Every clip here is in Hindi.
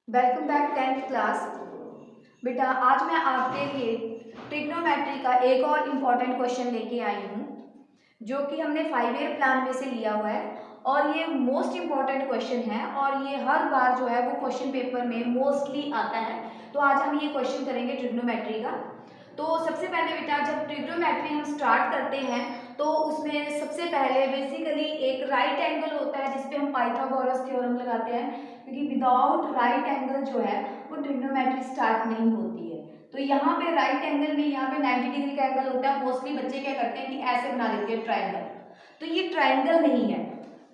Welcome back 10th class. बेटा आज मैं आपके लिए ट्रिग्नोमेट्री का एक और इम्पॉर्टेंट क्वेश्चन लेके आई हूँ जो कि हमने 5 ईयर प्लान में से लिया हुआ है और ये मोस्ट इम्पॉर्टेंट क्वेश्चन है और ये हर बार जो है वो क्वेश्चन पेपर में मोस्टली आता है। तो आज हम ये क्वेश्चन करेंगे ट्रिग्नोमेट्री का। तो सबसे पहले बेटा जब ट्रिग्नोमेट्री हम स्टार्ट करते हैं तो उसमें सबसे पहले बेसिकली एक राइट एंगल होता है जिसपे हम पाइथागोरस थ्योरम लगाते हैं, क्योंकि विदाउट राइट एंगल जो है वो ट्रिग्नोमेट्री स्टार्ट नहीं होती है। तो यहाँ पे राइट एंगल में यहाँ पे 90 डिग्री का एंगल होता है। मोस्टली बच्चे क्या करते हैं कि ऐसे बना देते हैं ट्रायंगल, तो ये ट्रायंगल नहीं है,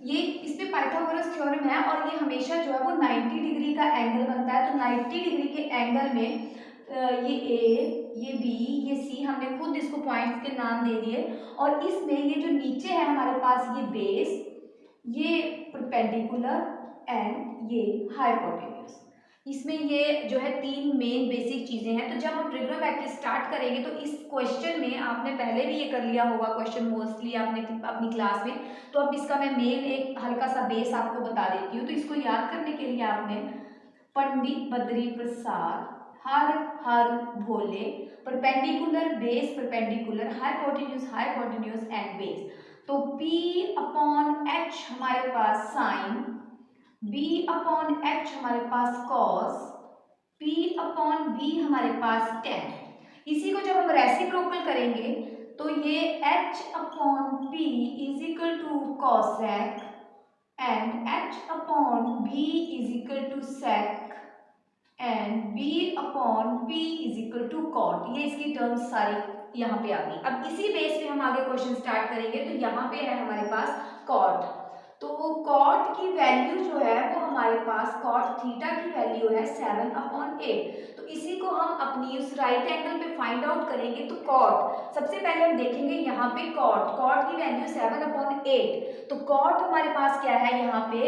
ये इस पे पाइथागोरस थ्योरम है और ये हमेशा जो है वो 90 डिग्री का एंगल बनता है। तो 90 डिग्री के एंगल में ये ए, ये बी, ये सी, हमने खुद इसको पॉइंट्स के नाम दे दिए। और इसमें ये जो नीचे है हमारे पास ये बेस, ये परपेंडिकुलर एंड ये हाइपोटेन्यूज। इसमें ये जो है तीन मेन बेसिक चीजें हैं। तो जब हम ट्रिग्नोमेट्री स्टार्ट करेंगे तो इस क्वेश्चन में आपने पहले भी ये कर लिया होगा क्वेश्चन मोस्टली आपने अपनी क्लास में। तो अब इसका मैं मेन एक हल्का सा बेस आपको बता देती हूँ। तो इसको याद करने के लिए आपने पंडित बद्री प्रसाद हर हर भोले, perpendicular base perpendicular, hypotenuse and base. तो P अपॉन एच हमारे पास साइन, B अपॉन एच हमारे पास कॉस, P अपॉन बी हमारे पास टेन। इसी को जब हम रेसिप्रोकल करेंगे तो ये H upon P is equal to cosec and H upon B is equal to sec and B upon P is equal to cot. ये इसकी टर्म्स सारी यहाँ पे आ गई। अब इसी बेस पे हम आगे क्वेश्चन स्टार्ट करेंगे। तो यहाँ पे है हमारे पास कॉट। तो कॉट की वैल्यू जो है वो हमारे पास कॉट थीटा की वैल्यू है 7/8। तो इसी को हम अपनी उस राइट एंगल पे फाइंड आउट करेंगे। तो कॉट सबसे पहले हम देखेंगे यहाँ पे कॉट की वैल्यू 7/8। तो कॉट हमारे पास क्या है यहाँ पे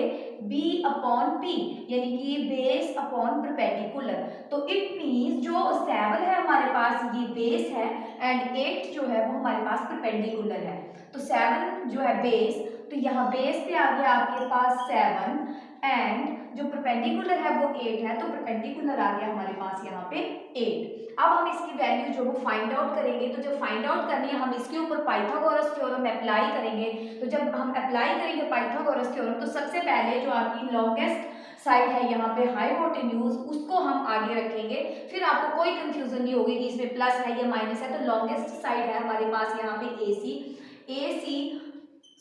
b अपॉन p, यानी कि बेस अपॉन परपेंडिकुलर। तो इट मींस जो 7 है हमारे पास ये बेस है एंड 8 जो है वो हमारे पास परपेंडिकुलर है। तो 7 जो है बेस, तो यहाँ बेस पे आ गया आपके पास 7 एंड जो परपेंडिकुलर है वो 8 है। तो परपेंडिकुलर आ गया हमारे पास यहाँ पे 8। अब हम इसकी वैल्यू जो वो फाइंड आउट करेंगे। तो जब फाइंड आउट करनी है हम इसके ऊपर पाइथागोरस थ्योरम अप्लाई करेंगे। तो जब हम अप्लाई करेंगे पाइथागोरस थ्योरम तो सबसे पहले जो आपकी लॉन्गेस्ट साइड है यहाँ पे हाइपोटेन्यूज, उसको हम आगे रखेंगे। फिर आपको कोई कंफ्यूजन नहीं होगी कि इसमें प्लस है या माइनस है। तो लॉन्गेस्ट साइड है हमारे पास यहाँ पे AC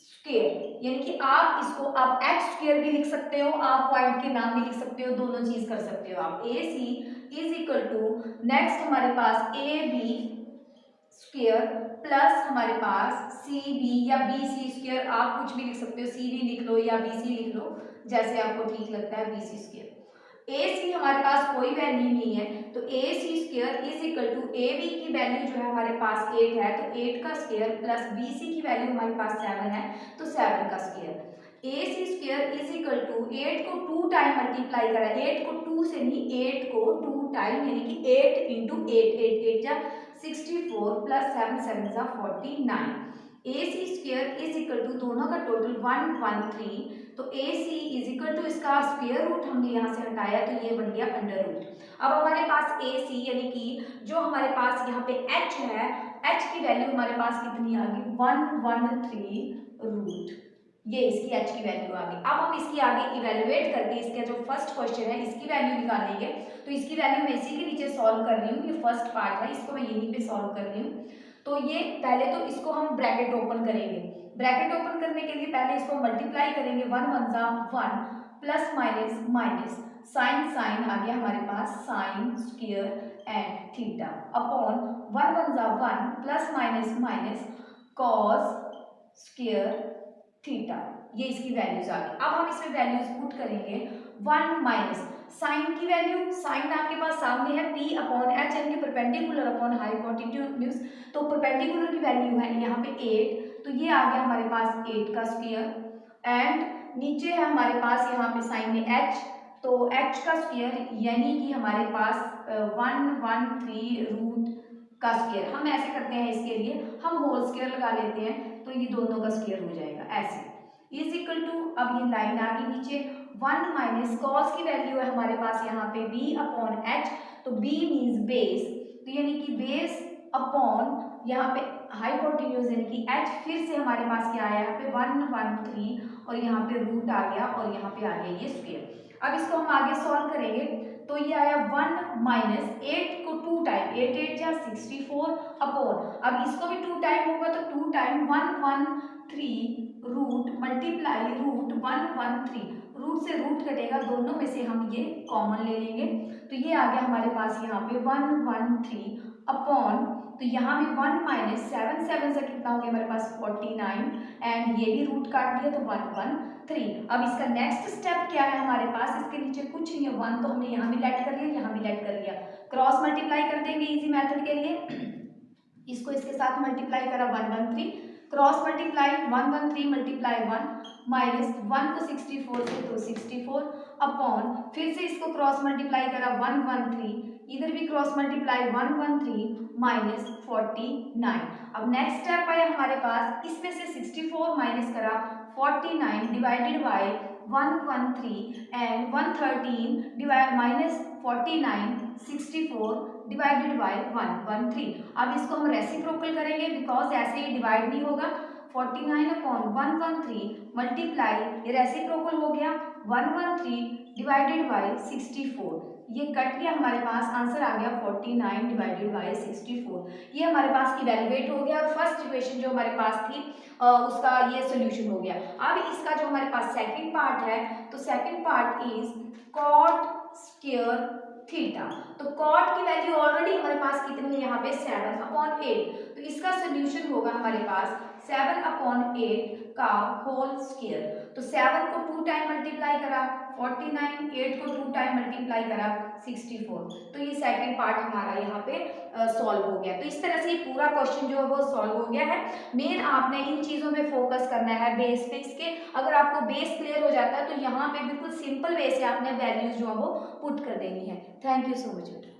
स्क्वायर, यानी कि आप इसको आप एच स्क्वायर भी लिख सकते हो, आप पॉइंट के नाम भी लिख सकते हो, दोनों चीज कर सकते हो आप। AC is equal to next हमारे पास AB स्क्वायर प्लस हमारे पास CB या BC स्क्वायर, आप कुछ भी लिख सकते हो, CD लिख लो या BC लिख लो, जैसे आपको ठीक लगता है। BC स्क्वायर AC हमारे पास कोई वैल्यू नहीं है। तो AC square is equal to AB की वैल्यू जो है हमारे पास 8 है, तो 8 का स्क्वायर प्लस BC की वैल्यू हमारे पास 7 है, तो 7 का square. AC square is equal to 8 को 2 टाइम मल्टीप्लाई करा, 8 को 2 से नहीं 8 को 2 टाइम, यानी कि 8 इंटू 8 जा 64 प्लस 7 7 जा 49। AC square is equal to दोनों का टोटल 113। तो AC इज इक्वल टू इसका स्क्वायर रूट हमने यहाँ से हटाया तो ये बन गया अंडर रूट। अब हमारे पास AC यानी कि जो हमारे पास यहाँ पे H है, H की वैल्यू हमारे पास कितनी आ गई 113 रूट, ये इसकी H की वैल्यू आ गई। अब हम इसकी आगे इवेलुएट करके इसका जो फर्स्ट क्वेश्चन है इसकी वैल्यू निकालेंगे। तो इसकी वैल्यू मैं इसी के नीचे सॉल्व कर रही हूँ, ये फर्स्ट पार्ट है, इसको मैं यहीं पे सॉल्व कर रही हूँ। तो ये पहले तो इसको हम ब्रैकेट ओपन करेंगे। ब्रैकेट ओपन करने के लिए पहले इसको मल्टीप्लाई करेंगे, 1 1 जा 1 plus minus minus sine sine आ गया हमारे पास sine square and theta upon 1 1 जा 1 plus minus minus cos square theta, ये इसकी वैल्यूज आ गई। अब हम इसमें वैल्यूज पुट करेंगे 1 माइनस साइन की वैल्यू, साइन आपके पास सामने है P अपॉन एच यानी परपेंडिकुलर अपॉन हाइपोटेन्यूज। तो परपेंडिकुलर की वैल्यू है यहाँ पे 8, तो ये आ गया हमारे पास 8 का स्क्वायर एंड नीचे है हमारे पास यहाँ पे साइन में H, तो H का स्क्वायर यानी कि हमारे पास 113 रूट का स्क्वायर। हम ऐसे करते हैं, इसके लिए हम होल स्क्वायर लगा लेते हैं तो ये दोनों का स्क्वायर हो जाएगा ऐसे इज इक्वल टू। अब ये लाइन आ गई नीचे 1 माइनस कॉस की वैल्यू है हमारे पास यहाँ पे b अपॉन h, तो b मीन्स बेस, तो यानी कि बेस अपॉन यहाँ पे हाइपोटेन्यूज यानी कि h, फिर से हमारे पास क्या आया यहाँ पे 113 और यहाँ पे रूट आ गया और यहाँ पे आ गया ये स्क्वायर। अब इसको हम आगे सॉल्व करेंगे तो ये आया 1 माइनस 8 को 2 टाइम 8 8 जा 64 अपॉन, अब इसको भी 2 टाइम होगा तो 2 time 113 root multiply root 113, root से रूट कटेगा, दोनों में से हम ये कॉमन ले लेंगे तो ये आ गया हमारे पास यहाँ पे 113 अपॉन, तो यहाँ भी 1 माइनस 7 7 से कितना हो गया हमारे पास 49 एंड ये भी रूट काट दिया तो 113। अब इसका नेक्स्ट स्टेप क्या है हमारे पास, इसके नीचे कुछ नहीं है 1, तो हमने यहाँ भी लेट कर लिया यहाँ भी लेट कर लिया, क्रॉस मल्टीप्लाई कर देंगे इजी मेथड के लिए। इसको इसके साथ मल्टीप्लाई करा 113, क्रॉस मल्टीप्लाई 113 मल्टीप्लाई 1 माइनस 1 को 64 से तो 64 अपॉन, फिर से इसको क्रॉस मल्टीप्लाई करा 113, इधर भी क्रॉस मल्टीप्लाई 113 माइनस 49। अब नेक्स्ट स्टेप आया हमारे पास, इसमें से 64 माइनस करा 49 divided by 113 and 113 divide minus 49 64 divided by 113। अब इसको हम रेसिप्रोकल करेंगे बिकॉज ऐसे ही डिवाइड नहीं होगा, 49 अपॉन 113 मल्टीप्लाई, ये रेसिप्रोकल हो गया 113 डिवाइडेड बाय 64, ये कट गया हमारे पास, आंसर आ गया 49 डिवाइडेड बाय 64। ये हमारे पास इवेलुएट हो गया और फर्स्ट इक्वेशन जो हमारे पास थी उसका ये सोल्यूशन हो गया। अब इसका जो हमारे पास सेकंड पार्ट है, तो second part is cot square theta, तो कॉट की वैल्यू ऑलरेडी हमारे पास कितनी है यहाँ पे 7/8, तो इसका सोल्यूशन होगा हमारे पास 7/8 का होल स्क्वायर, तो 7 को 2 टाइम मल्टीप्लाई करा 49, 8 को 2 टाइम मल्टीप्लाई करा 64, तो ये सेकंड पार्ट हमारा यहाँ पे सॉल्व हो गया। तो इस तरह से ये पूरा क्वेश्चन जो है वो सॉल्व हो गया है। मेन आपने इन चीज़ों में फोकस करना है बेस पे इसके, अगर आपको बेस क्लियर हो जाता है तो यहाँ पे बिल्कुल सिंपल वे से आपने वैल्यूज जो है वो पुट कर देनी है। थैंक यू सो मच बेटा।